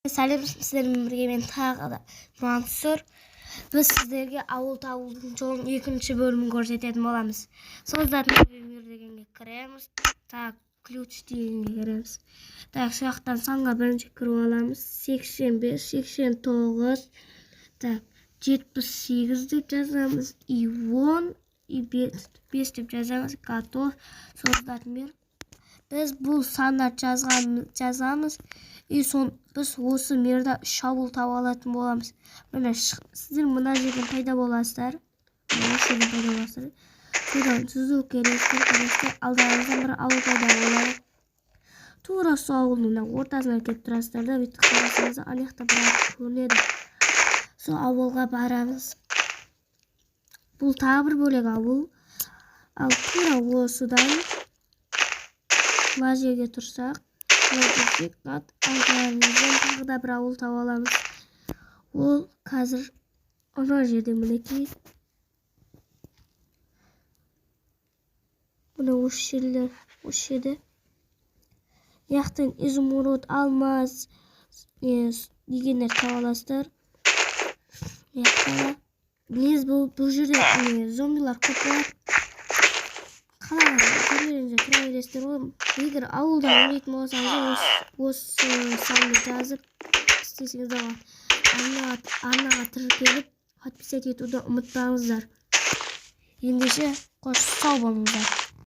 Салем sizlerle birge men tagı da Mansur. Biz sizlerge Avul çoğun ikinci bölümünü görsetетін bolamız. Sonradan bir degenge kiremiz. Tak ключ degenge kiremiz. Tak şu yaktan sanga birinci kirip alamız. 85, 89, tak 78 dep yazamız. 10, 5 dep yazamız. 14, sonradan bir. Biz bu sanlar жазамыз. Biz осы мерді шабуыл таба алатын боламыз. Мына сіздер мына жерден пайда боласыздар. Осы жерден пайда боласыздар. Содан сүзу керексіздер. Алдарыңыздан бір ауыл пайда болады. Тура сол ауылдың ортасына келіп тұрасыздар да, бүйтіп қарасаңыз аяқта бір ауыл көрінеді. Сол ауылға барамыз. Бұл тағы бір бөлек ауыл. Ал тура осыдан мына жерге тұрсақ, алдарыңыздан тағы да бір ауыл таба аламыз. Ол қазір ана жерде мінекей. Мына осы жерлер, осы жерде. Яқтан изумруд, алмаз дегендер таба аласыздар. Яқтан бұл жерде зомбилар көп болады. Жерлеріңізде тұра бересіздер ғой. Егер ауылдан өлетін болсаңыз, осы санды жазып істесеңіздер болады. Арнаға тіркеліп, подписать етуді ұмытпаңыздар. Ендеше қош сау болыңыздар.